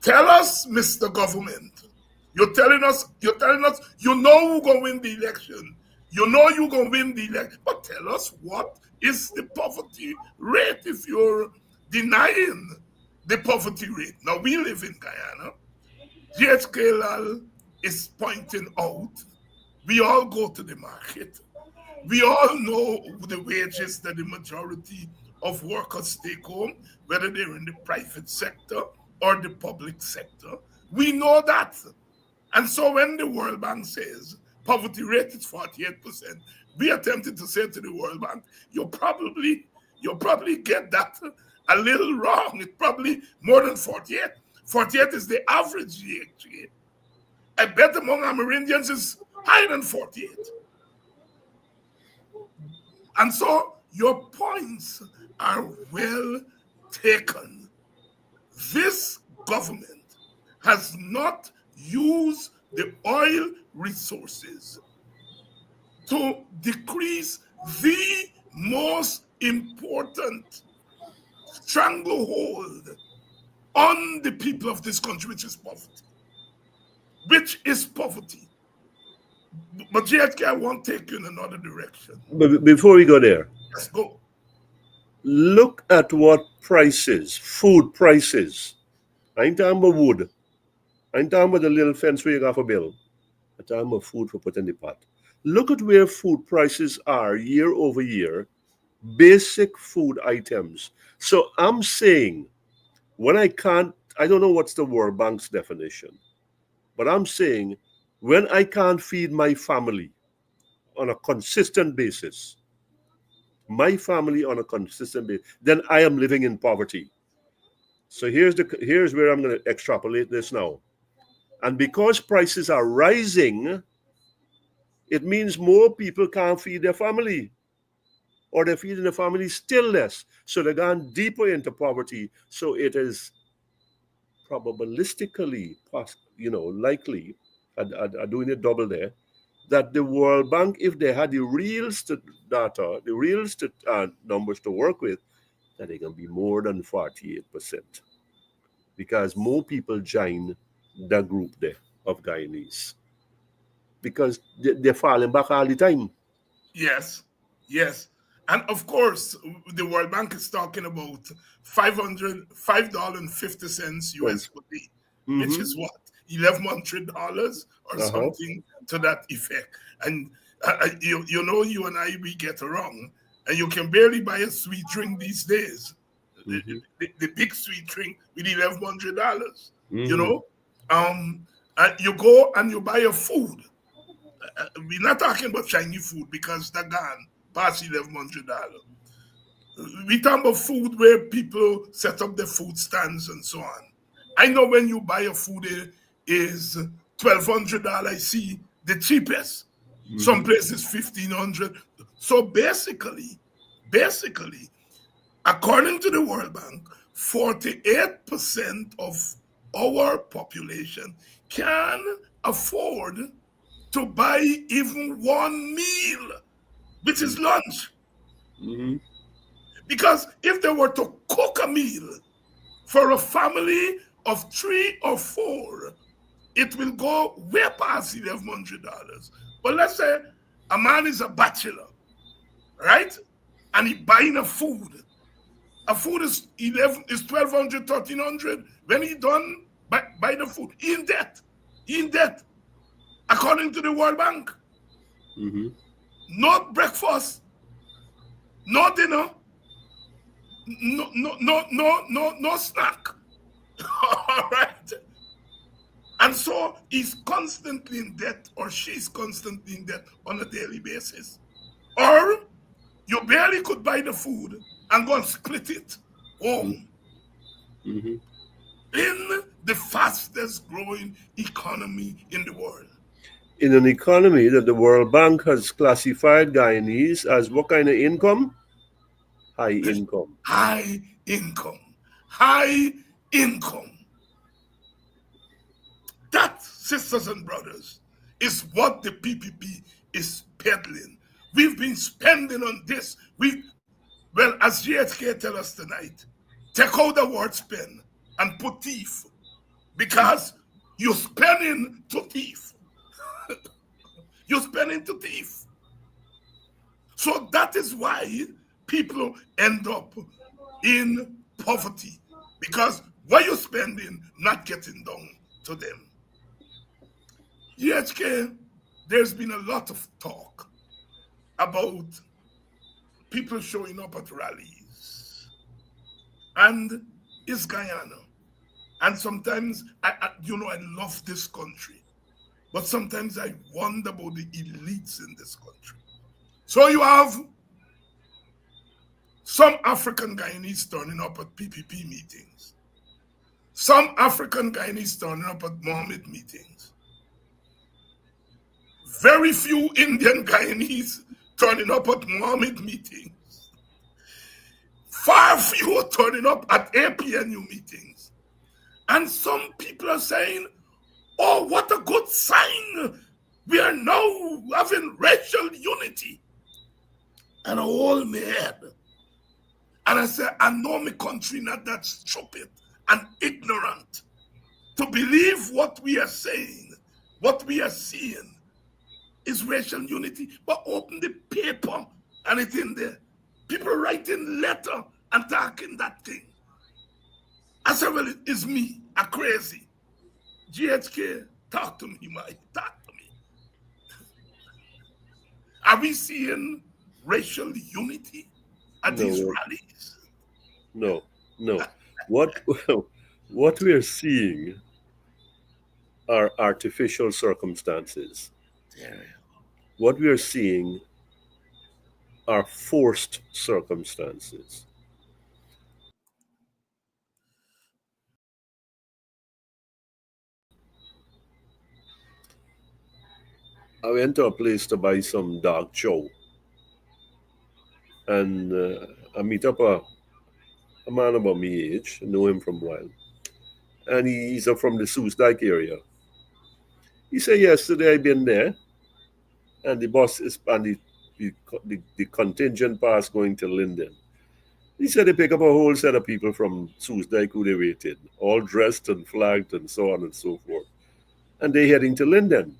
C: Tell us, Mr. Government. You're telling us you know who's gonna win the election. You know you're gonna win the election. But tell us what is the poverty rate if you're denying the poverty rate. Now we live in Guyana. GHK Lall is pointing out we all go to the market. We all know the wages that the majority of workers take home, whether they're in the private sector or the public sector. We know that. And so when the World Bank says poverty rate is 48%, we attempted to say to the World Bank, you'll probably get that a little wrong. It's probably more than 48. 48 is the average GHG. I bet among Amerindians is higher than 48. And so your points are well taken. This government has not used the oil resources to decrease the most important stranglehold on the people of this country, which is poverty. But GHK, I won't take you in another direction.
E: But before we go there,
C: Let's go.
E: look at what prices, food prices. I ain't talking about wood. I ain't talking about the little fence where you got for bill. I'm talking about food for put in the pot. Look at where food prices are year over year, basic food items. So I'm saying when I can't, I don't know what's the World Bank's definition, but I'm saying when I can't feed my family on a consistent basis, then I am living in poverty. So here's where I'm going to extrapolate this now. And because prices are rising, it means more people can't feed their family, or they're feeding the family still less. So they're gone deeper into poverty. So it is probabilistically, likely, I'm doing it double there, that the World Bank, if they had the real data, the real numbers to work with, that they can be more than 48%, because more people join the group there of Guyanese, because they're falling back all the time.
C: Yes, yes. And of course, the World Bank is talking about $5.50
E: Cents.
C: USD, which
E: Mm-hmm.
C: is what, $1,100 or
E: Uh-huh.
C: something to that effect. And you and I, we get wrong, and you can barely buy a sweet drink these days. The,
E: Mm-hmm.
C: the big sweet drink with $1,100. You
E: Mm-hmm.
C: know, you go and you buy a food. We're not talking about Chinese food because they're gone past $1,100. We talk about food where people set up their food stands and so on. I know when you buy a food is $1,200. I see the cheapest. Some
E: Mm-hmm.
C: places 1,500. So basically, according to the World Bank, 48% of our population can afford to buy even one meal, which is lunch.
E: Mm-hmm.
C: Because if they were to cook a meal for a family of 3 or 4, it will go way past $1,100. But let's say a man is a bachelor, right? And he buying a food. A food is 1,200, 1,300. When he done buy the food, he in debt. He in debt. According to the World Bank.
E: Mm-hmm.
C: No breakfast, no dinner, no snack. All right. And so he's constantly in debt, or she's constantly in debt on a daily basis. Or you barely could buy the food and go and split it home
E: Mm-hmm.
C: in the fastest growing economy in the world.
E: In an economy that the World Bank has classified Guyanese as what kind of income? High income.
C: High income. High income. That, sisters and brothers, is what the PPP is peddling. We've been spending on this. Well, as GHK tell us tonight, take out the word spend and put thief, because you're spending to thief. You're spending to thief. So that is why people end up in poverty, because what you're spending not getting down to them. GHK, there's been a lot of talk about people showing up at rallies, and it's Guyana. And sometimes, I love this country, but sometimes I wonder about the elites in this country. So you have some African Guyanese turning up at PPP meetings, some African Guyanese turning up at Mohammed meetings, very few Indian Guyanese turning up at Mohammed meetings, far fewer turning up at APNU meetings. And some people are saying, oh, what a good sign. We are now having racial unity. And I hold my head. And I say, I know my country not that stupid and ignorant to believe what we are saying, what we are seeing is racial unity. But open the paper and it's in there. People writing letter and talking that thing. I said, well, it's me, a crazy. GHK, talk to me, Mike, talk to me. Are we seeing racial unity at these
E: No,
C: rallies?
E: no, no. What what we are seeing are artificial circumstances.
C: There.
E: What we are seeing are forced circumstances. I went to a place to buy some dog chow, and I meet up a man about my age, I know him from a while, and he's from the Soos Dyke area. He said, yesterday I been there, and the bus is, and the contingent pass going to Linden. He said they pick up a whole set of people from Soos Dyke who they waited, all dressed and flagged and so on and so forth. And they heading to Linden.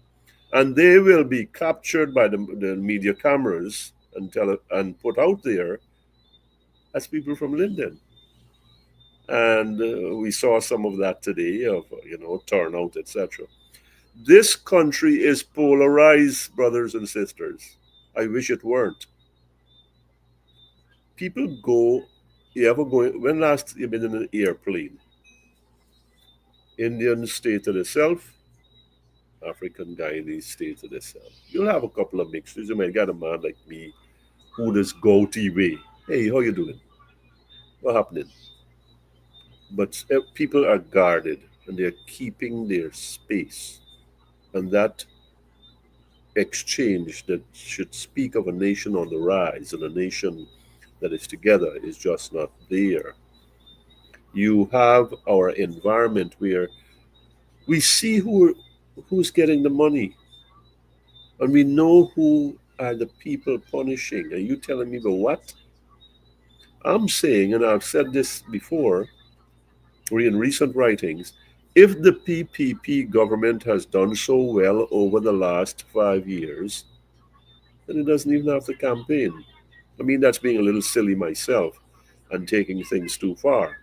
E: And they will be captured by the media cameras and put out there as people from Linden. And we saw some of that today of turnout, etc. This country is polarized, brothers and sisters. I wish it weren't. People go. You ever go? When last you been in an airplane? Indian state of itself, African Guyanese state of itself. You'll have a couple of mixtures. You might get a man like me who does goatee way. Hey, how you doing? What happening? But people are guarded and they're keeping their space. And that exchange that should speak of a nation on the rise and a nation that is together is just not there. You have our environment where we see who's getting the money, and we know who are the people punishing. Are you telling me the what? I'm saying, and I've said this before, or in recent writings, if the PPP government has done so well over the last 5 years, then it doesn't even have to campaign. I mean, that's being a little silly myself and taking things too far.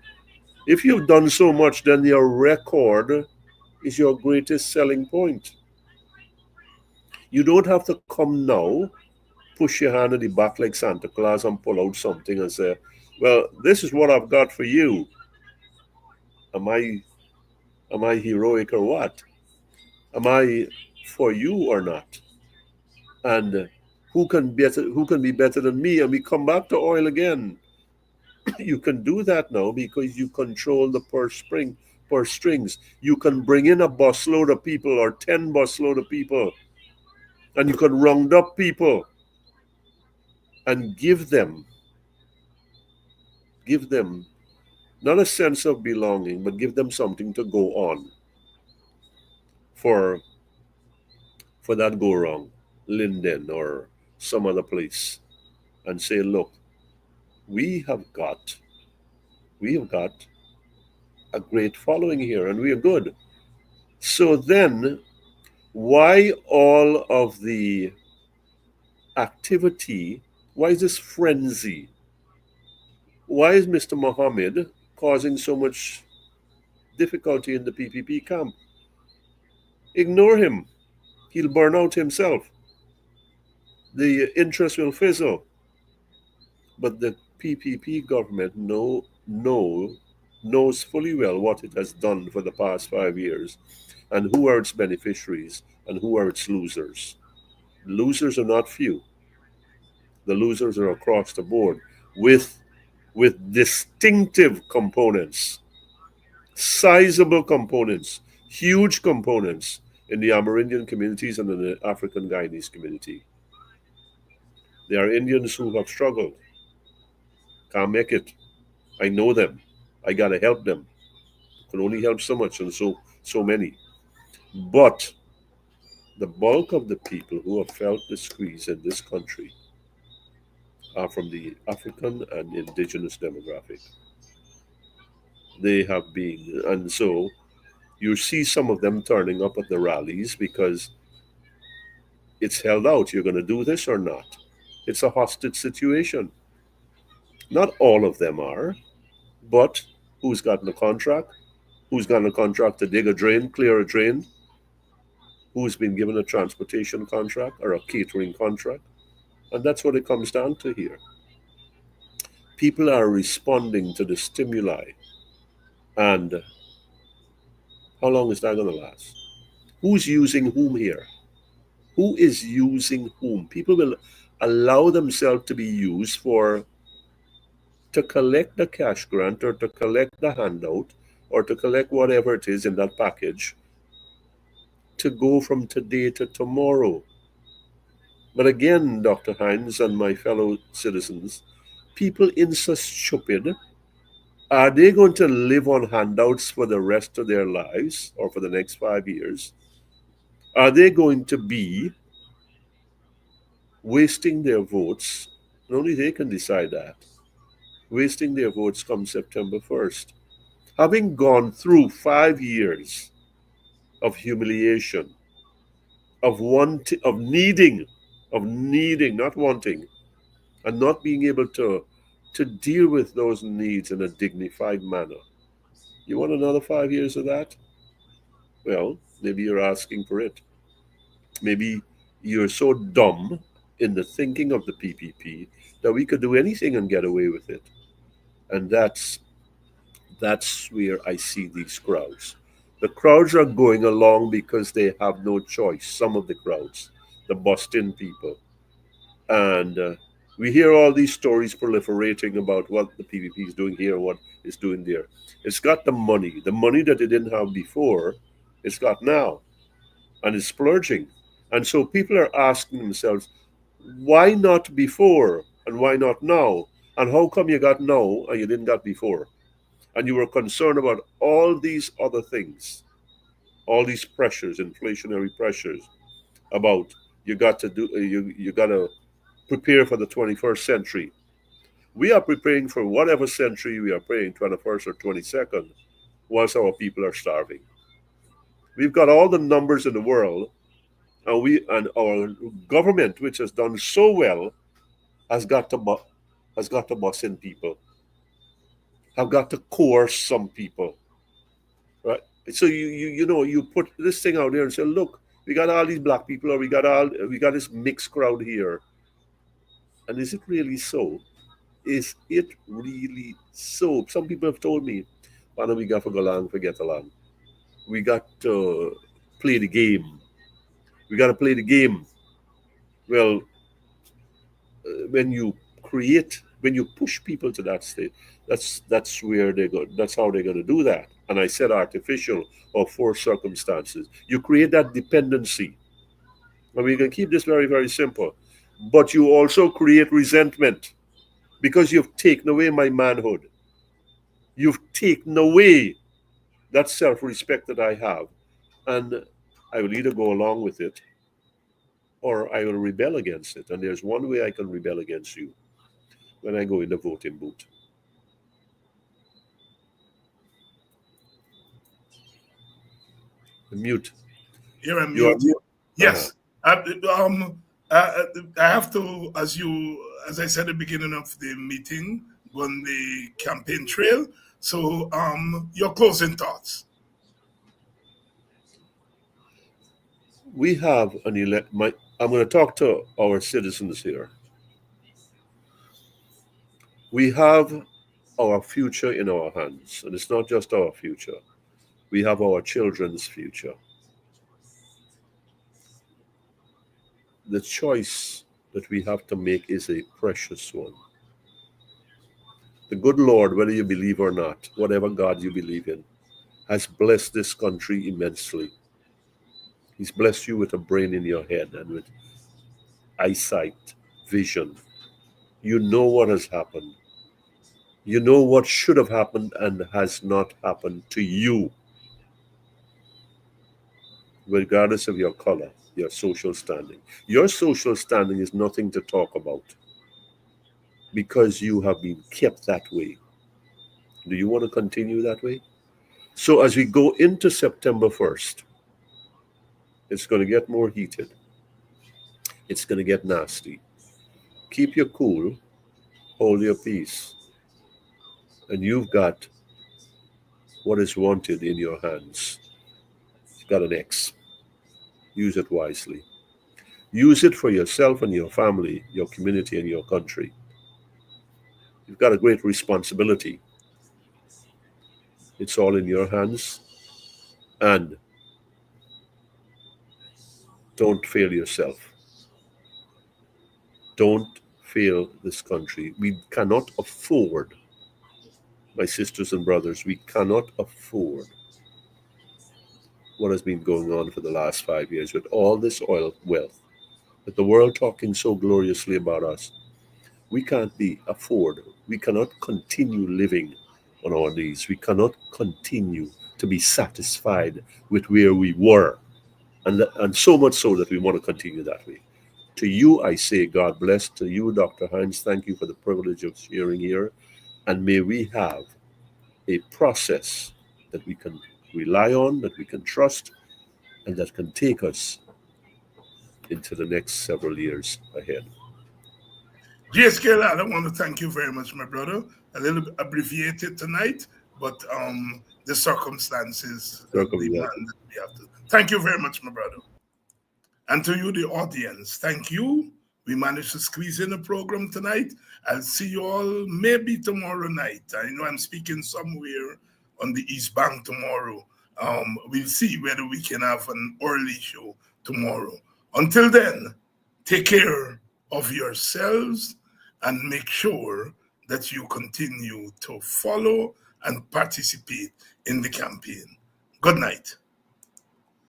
E: If you've done so much, then your record is your greatest selling point. You don't have to come now, push your hand in the back like Santa Claus and pull out something and say, well, this is what I've got for you. Am I heroic or what? Am I for you or not? And who can be better than me? And we come back to oil again. You can do that now because you control the purse strings. You can bring in a busload of people or 10 busload of people, and you can round up people and give them not a sense of belonging, but give them something to go on for that go wrong, Linden or some other place, and say, look, we have got we have got a great following here, and we are good. So then, why all of the activity? Why is this frenzy? Why is Mr. Mohammed causing so much difficulty in the PPP camp? Ignore him. He'll burn out himself. The interest will fizzle. But the PPP government knows fully well what it has done for the past 5 years and who are its beneficiaries and who are its losers. Losers are not few. The losers are across the board with distinctive components, sizable components, huge components in the Amerindian communities and in the African Guyanese community. There are Indians who have struggled, can't make it. I know them. I gotta help them. Can only help so much and so many. But the bulk of the people who have felt the squeeze in this country are from the African and indigenous demographic. They have been, and so you see some of them turning up at the rallies because it's held out. You're going to do this or not? It's a hostage situation. Not all of them are, but who's gotten a contract? Who's gotten a contract to dig a drain, clear a drain? Who's been given a transportation contract or a catering contract? And that's what it comes down to here. People are responding to the stimuli. And how long is that going to last? Who's using whom here? Who is using whom? People will allow themselves to be used for to collect the cash grant or to collect the handout or to collect whatever it is in that package to go from today to tomorrow. But again, Dr. Hines and my fellow citizens, people in so stupid. Are they going to live on handouts for the rest of their lives or for the next 5 years? Are they going to be wasting their votes? And only they can decide that. Wasting their votes come September 1st. Having gone through 5 years of humiliation, of needing, not wanting, and not being able to deal with those needs in a dignified manner. You want another 5 years of that? Well, maybe you're asking for it. Maybe you're so dumb in the thinking of the PPP that we could do anything and get away with it. And that's where I see these crowds. The crowds are going along because they have no choice. Some of the crowds, the Boston people, and we hear all these stories proliferating about what the PPP is doing here, what it's doing there. It's got the money that it didn't have before. It's got now, and it's splurging. And so people are asking themselves, why not before and why not now? And how come you got now and you didn't got before? And you were concerned about all these other things, all these pressures, inflationary pressures about you got to do you got to prepare for the 21st century. We are preparing for whatever century we are praying, 21st or 22nd, whilst our people are starving. We've got all the numbers in the world, and our government, which has done so well, has got to bus in people, have got to coerce some people, right? So you put this thing out there and say, look, we got all these black people, or we got this mixed crowd here, and is it really so? Is it really so? Some people have told me, why don't we got to go along, forget along? We got to play the game. We got to play the game. Well, when you when you push people to that state, that's where they go. That's how they're going to do that. And I said artificial or forced circumstances. You create that dependency. And we can keep this very, very simple. But you also create resentment because you've taken away my manhood. You've taken away that self-respect that I have. And I will either go along with it or I will rebel against it. And there's one way I can rebel against you: when I go in the voting booth. Mute.
C: You're on
E: You are
C: mute.
E: mute.
C: Yes. I have to, as I said at the beginning of the meeting, go on the campaign trail. So, your closing thoughts.
E: We have an I'm going to talk to our citizens here. We have our future in our hands, and it's not just our future. We have our children's future. The choice that we have to make is a precious one. The good Lord, whether you believe or not, whatever God you believe in, has blessed this country immensely. He's blessed you with a brain in your head and with eyesight, vision. You know what has happened. You know what should have happened and has not happened to you, regardless of your color, your social standing. Your social standing is nothing to talk about because you have been kept that way. Do you want to continue that way? So as we go into September 1st, it's going to get more heated. It's going to get nasty. Keep your cool, hold your peace, and you've got what is wanted in your hands. You've got an X. Use it wisely. Use it for yourself and your family, your community, and your country. You've got a great responsibility. It's all in your hands. And don't fail yourself. Don't fail this country. We cannot afford, my sisters and brothers, we cannot afford what has been going on for the last 5 years with all this oil wealth, with the world talking so gloriously about us. We can't we cannot continue living on our knees. We cannot continue to be satisfied with where we were. And so much so that we want to continue that way. To you, I say, God bless. To you, Dr. Hines, thank you for the privilege of sharing here. And may we have a process that we can rely on, that we can trust, and that can take us into the next several years ahead.
C: GHK Lall, I want to thank you very much, my brother. A little bit abbreviated tonight, but the circumstances demand that we have to. Thank you very much, my brother. And to you, the audience, thank you. We managed to squeeze in a program tonight. I'll see you all maybe tomorrow night. I know I'm speaking somewhere on the East Bank tomorrow. We'll see whether we can have an early show tomorrow. Until then, take care of yourselves and make sure that you continue to follow and participate in the campaign. Good night.